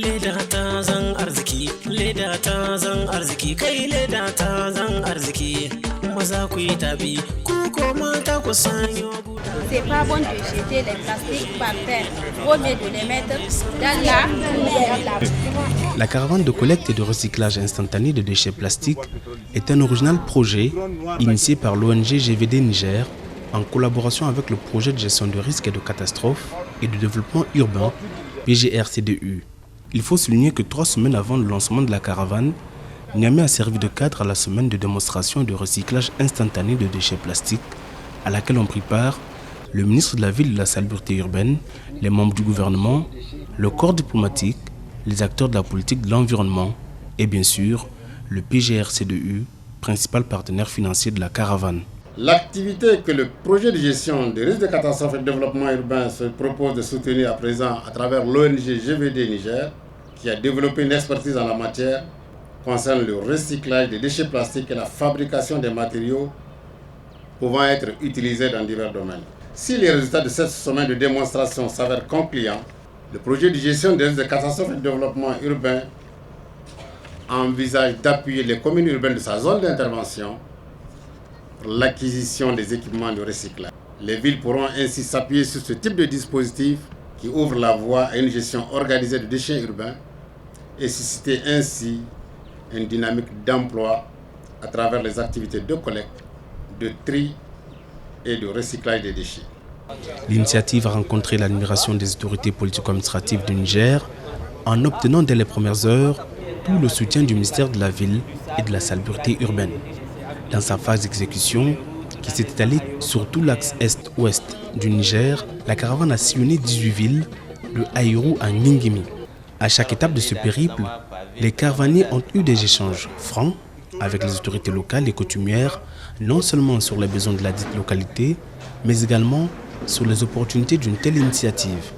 leda ta zan arziki, leda ta zan arziki, kai leda ta zan arziki. Maza ku yi tabi, ku ko mata ku sanyo. C'est pas bon de jeter les plastiques par terre. Vaut mieux de les mettre dans la poubelle. La caravane de collecte et de recyclage instantané de déchets plastiques est un original projet initié par l'ONG GVD Niger en collaboration avec le projet de gestion de risques et de catastrophes et de développement urbain PGRCDU. Il faut souligner que 3 semaines avant le lancement de la caravane, Niamey a servi de cadre à la semaine de démonstration et de recyclage instantané de déchets plastiques à laquelle ont pris part le ministre de la Ville et de la Salubrité urbaine, les membres du gouvernement, le corps diplomatique, les acteurs de la politique de l'environnement et bien sûr le PGRCDU, principal partenaire financier de la caravane. L'activité que le projet de gestion des risques de catastrophes et de développement urbain se propose de soutenir à présent à travers l'ONG GVD Niger, qui a développé une expertise en la matière, concerne le recyclage des déchets plastiques et la fabrication des matériaux pouvant être utilisés dans divers domaines. Si les résultats de cette semaine de démonstration s'avèrent concluants, le projet de gestion des risques de catastrophes et de développement urbain envisage d'appuyer les communes urbaines de sa zone d'intervention pour l'acquisition des équipements de recyclage. Les villes pourront ainsi s'appuyer sur ce type de dispositif qui ouvre la voie à une gestion organisée de déchets urbains et susciter ainsi une dynamique d'emploi à travers les activités de collecte, de tri et de recyclage des déchets. L'initiative a rencontré l'admiration des autorités politico-administratives du Niger en obtenant dès les premières heures tout le soutien du ministère de la Ville et de la Salubrité urbaine. Dans sa phase d'exécution, qui s'est étalée sur tout l'axe est-ouest du Niger, la caravane a sillonné 18 villes, de Aïrou à Ningimi. À chaque étape de ce périple, les caravaniers ont eu des échanges francs avec les autorités locales et coutumières, non seulement sur les besoins de la dite localité, mais également sur les opportunités d'une telle initiative.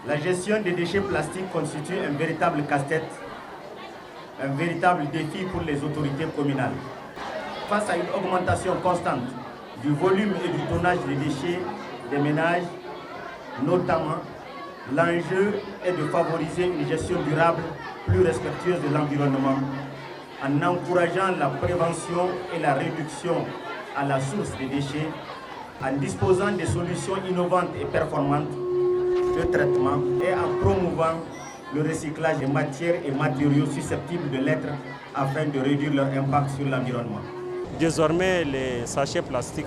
La gestion des déchets plastiques constitue un véritable casse-tête, un véritable défi pour les autorités communales. Face à une augmentation constante du volume et du tonnage des déchets des ménages, notamment, l'enjeu est de favoriser une gestion durable plus respectueuse de l'environnement en encourageant la prévention et la réduction à la source des déchets, en disposant des solutions innovantes et performantes de traitement et en promouvant le recyclage des matières et matériaux susceptibles de l'être afin de réduire leur impact sur l'environnement. Désormais, les sachets plastiques,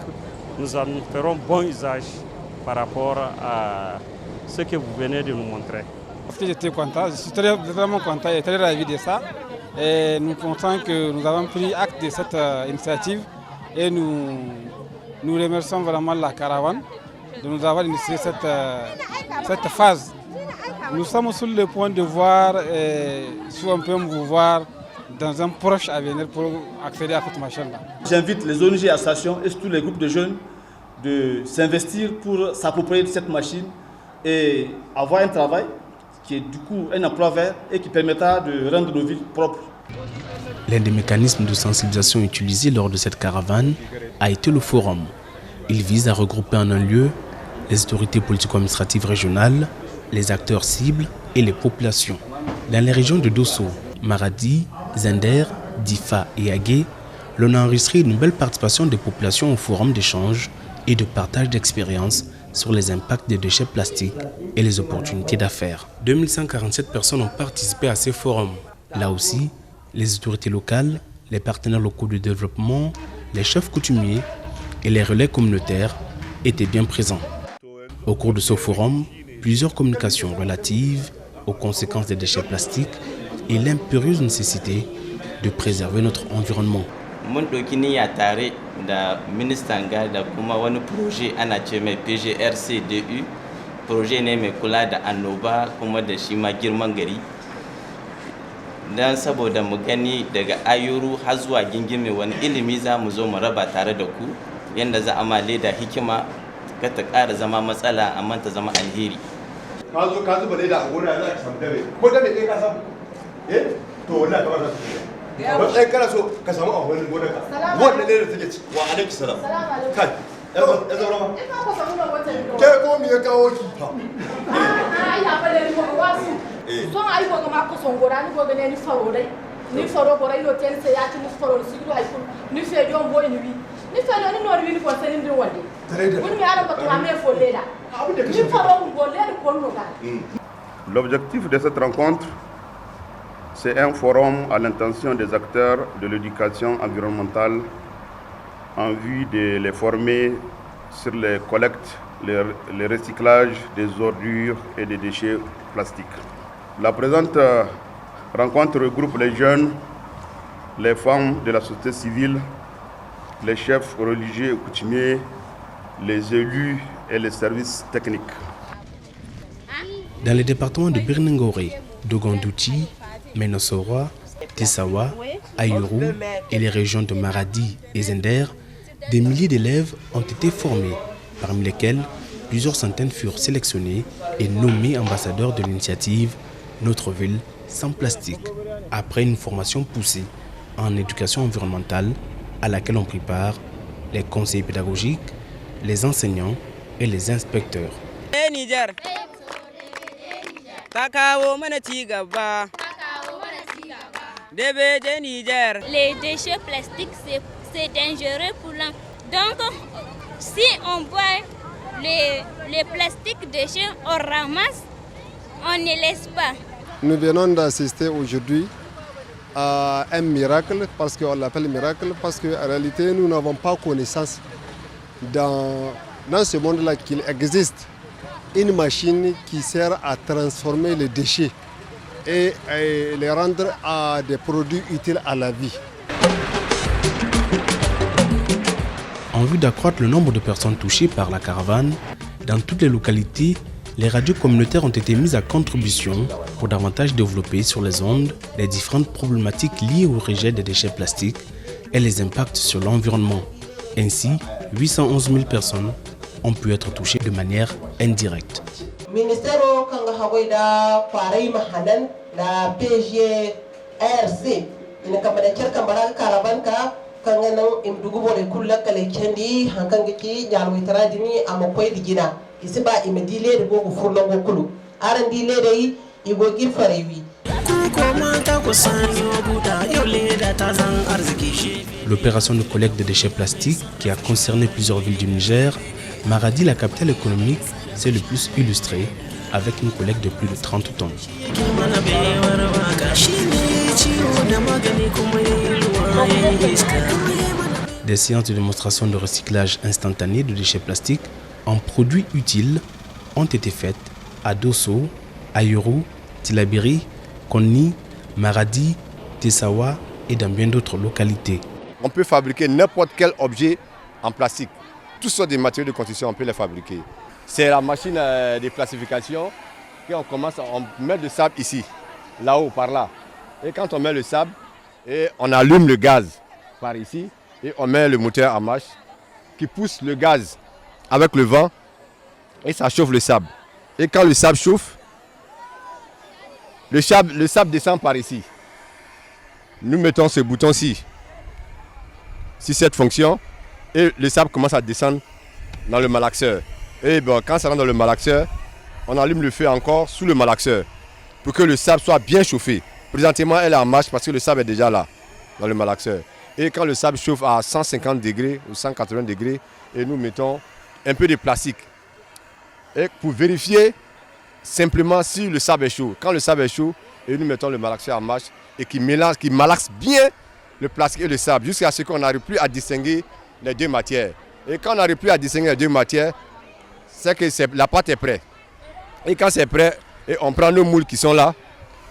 nous en ferons bon usage par rapport à ce que vous venez de nous montrer. J'étais content, je suis vraiment content et très ravi de ça. Et nous pensons que nous avons pris acte de cette initiative et nous remercions vraiment la caravane de nous avoir initié cette phase. Nous sommes sur le point de voir si on peut vous voir dans un proche avenir pour accéder à cette machine-là. J'invite les ONG, associations et surtout les groupes de jeunes de s'investir pour s'approprier de cette machine et avoir un travail qui est du coup un emploi vert et qui permettra de rendre nos villes propres. L'un des mécanismes de sensibilisation utilisés lors de cette caravane a été le forum. Il vise à regrouper en un lieu les autorités politico-administratives régionales, les acteurs cibles et les populations. Dans les régions de Dosso, Maradi, Zender, Difa et Agué, l'on a enregistré une nouvelle participation des populations au forum d'échange et de partage d'expériences sur les impacts des déchets plastiques et les opportunités d'affaires. 2147 personnes ont participé à ces forums. Là aussi, les autorités locales, les partenaires locaux de développement, les chefs coutumiers et les relais communautaires étaient bien présents. Au cours de ce forum, plusieurs communications relatives aux conséquences des déchets plastiques et l'impérieuse nécessité de préserver notre environnement. Mun ɗauki niyya tare da ministan ga da kuma wani proje ana ce mai PGRCDU, proje ne mai kula da annoba kuma da shi ma girman gari. Dan saboda mu gani daga Ayuru har zuwa Gingime wani ilimi za mu zo mu raba tare da ku yanda za a ma leda hikima ka ta ƙara zama matsala amma ta zama alheri. Ka zuba leda a gona za ka samu dare. Ko dare kai ka samu? To wallahi kamar za su matsayin kana so ka samu a wani gonaka wannan ne da take ci wa alaiki salam kai ya zaura ma ke ko me ya kawo ki son ay go ma ko son gora ni go ne ni faro dai ni faro gora ilo tel se ya ni faro sigiro ay ko ni fe jom boy ni wi ni fe ni no wi ni ko sen ndi wonde woni mi ara ko to ame fo leda ni faro go leda ko no ga. L'objectif de cette rencontre, c'est un forum à l'intention des acteurs de l'éducation environnementale en vue de les former sur les collectes, le recyclage des ordures et des déchets plastiques. La présente rencontre regroupe les jeunes, les femmes de la société civile, les chefs religieux et coutumiers, les élus et les services techniques. Dans les départements de Birningore, Dogondouchi, Menosoroa, Tessawa, Ayuru et les régions de Maradi et Zender, des milliers d'élèves ont été formés, parmi lesquels plusieurs centaines furent sélectionnés et nommés ambassadeurs de l'initiative Notre ville sans plastique, après une formation poussée en éducation environnementale à laquelle ont pris part les conseillers pédagogiques, les enseignants et les inspecteurs. Les déchets plastiques, c'est dangereux pour l'homme. Donc, si on voit les plastiques déchets, on ramasse, on ne laisse pas. Nous venons d'assister aujourd'hui à un miracle, parce qu'on l'appelle miracle, parce qu'en réalité, nous n'avons pas connaissance dans ce monde-là qu'il existe une machine qui sert à transformer les déchets et les rendre à des produits utiles à la vie. En vue d'accroître le nombre de personnes touchées par la caravane, dans toutes les localités, les radios communautaires ont été mises à contribution pour davantage développer sur les ondes les différentes problématiques liées au rejet des déchets plastiques et les impacts sur l'environnement. Ainsi, 811 000 personnes ont pu être touchées de manière indirecte. Ministère kanga hagoida parai mahanan la PGRC ina kamada cerka bara karavan ka kanga nan imdugu bore kulla kale kendi hankanga ki nyalwi taradini amakoy digina isiba imedile de gogo furlo gokulu aran dile dai igo girfarewi. L'opération de collecte de déchets plastiques qui a concerné plusieurs villes du Niger, Maradi, la capitale économique, s'est le plus illustrée avec une collecte de plus de 30 tonnes. Des séances de démonstration de recyclage instantané de déchets plastiques en produits utiles ont été faites à Dosso, Ayuru, Tilabiri, Konni, Maradi, Tessawa et dans bien d'autres localités. On peut fabriquer n'importe quel objet en plastique. Toutes sortes de matériaux de construction, on peut les fabriquer. C'est la machine de plastification qu'on commence, on met le sable ici, là-haut, par là. Et quand on met le sable, et on allume le gaz par ici, et on met le moteur en marche qui pousse le gaz avec le vent, et ça chauffe le sable. Et quand le sable chauffe, le sable descend par ici. Nous mettons ce bouton-ci sur cette fonction, et le sable commence à descendre dans le malaxeur. Et bon, quand ça rentre dans le malaxeur, on allume le feu encore sous le malaxeur pour que le sable soit bien chauffé. Présentement, elle est en marche parce que le sable est déjà là, dans le malaxeur. Et quand le sable chauffe à 150 degrés ou 180 degrés, et nous mettons un peu de plastique. Et pour vérifier simplement si le sable est chaud. Quand le sable est chaud, et nous mettons le malaxeur en marche et qui malaxe bien le plastique et le sable jusqu'à ce qu'on n'arrive plus à distinguer les deux matières. Et quand on n'arrive plus à distinguer les deux matières, c'est que la pâte est prête. Et quand c'est prêt, et on prend nos moules qui sont là,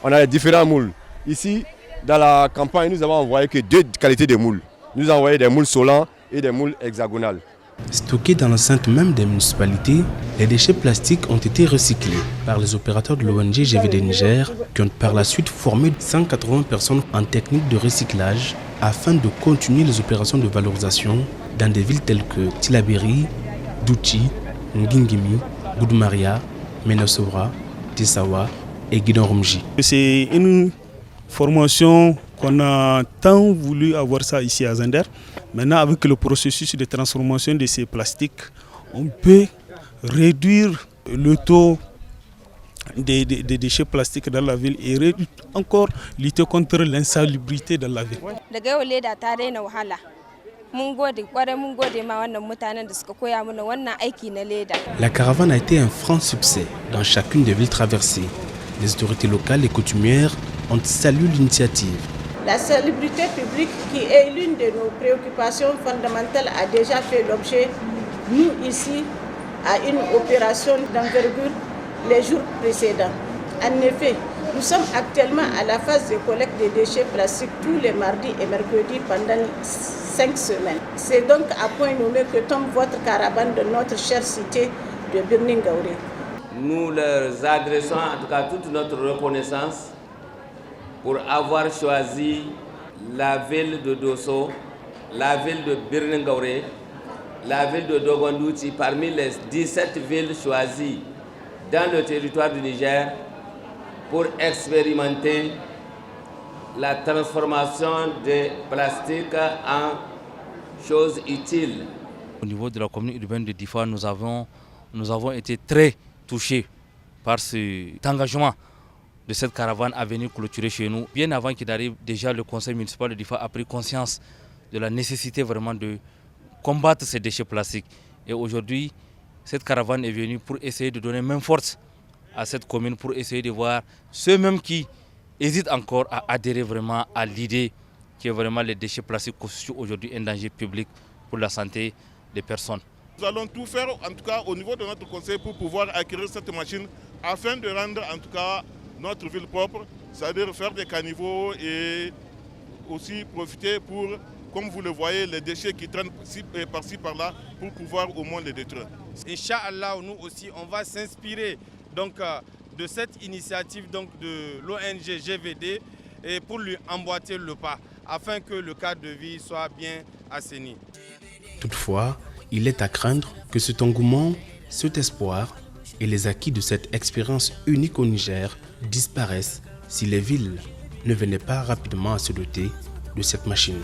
on a les différents moules. Ici, dans la campagne, nous avons envoyé que deux qualités de moules. Nous avons envoyé des moules solants et des moules hexagonales. Stockés dans l'enceinte même des municipalités, les déchets plastiques ont été recyclés par les opérateurs de l'ONG GVD Niger qui ont par la suite formé 180 personnes en technique de recyclage afin de continuer les opérations de valorisation dans des villes telles que Tilaberi, Douchi, Ngingimi, Goudmaria, Menosora, Tessawa et Guidon-Rumji. C'est une formation qu'on a tant voulu avoir ça ici à Zender. Maintenant, avec le processus de transformation de ces plastiques, on peut réduire le taux des déchets plastiques dans la ville et encore lutter contre l'insalubrité dans la ville. La caravane a été un franc succès dans chacune des villes traversées. Les autorités locales et coutumières ont salué l'initiative. La salubrité publique, qui est l'une de nos préoccupations fondamentales, a déjà fait l'objet, nous ici, à une opération d'envergure les jours précédents. En effet, nous sommes actuellement à la phase de collecte des déchets plastiques tous les mardis et mercredis pendant 5 semaines. C'est donc à point nommé que tombe votre caravane de notre chère cité de Birningaouré. Nous leur adressons en tout cas toute notre reconnaissance pour avoir choisi la ville de Dosso, la ville de Birningaouré, la ville de Dogondouchi parmi les 17 villes choisies dans le territoire du Niger pour expérimenter la transformation des plastiques en choses utiles. Au niveau de la commune urbaine de Difa, nous avons été très touchés par cet engagement de cette caravane à venir clôturer chez nous. Bien avant qu'il arrive, déjà le conseil municipal de Difa a pris conscience de la nécessité vraiment de combattre ces déchets plastiques. Et aujourd'hui, cette caravane est venue pour essayer de donner main forte à cette commune, pour essayer de voir ceux-mêmes qui hésitent encore à adhérer vraiment à l'idée que vraiment les déchets plastiques constituent aujourd'hui un danger public pour la santé des personnes. Nous allons tout faire, en tout cas au niveau de notre conseil, pour pouvoir acquérir cette machine afin de rendre en tout cas notre ville propre, c'est-à-dire faire des caniveaux et aussi profiter pour, comme vous le voyez, les déchets qui traînent par-ci par-là pour pouvoir au moins les détruire. Inch'Allah, nous aussi, on va s'inspirer donc de cette initiative donc de l'ONG GVD et pour lui emboîter le pas afin que le cadre de vie soit bien assaini. Toutefois, il est à craindre que cet engouement, cet espoir et les acquis de cette expérience unique au Niger disparaissent si les villes ne venaient pas rapidement à se doter de cette machine.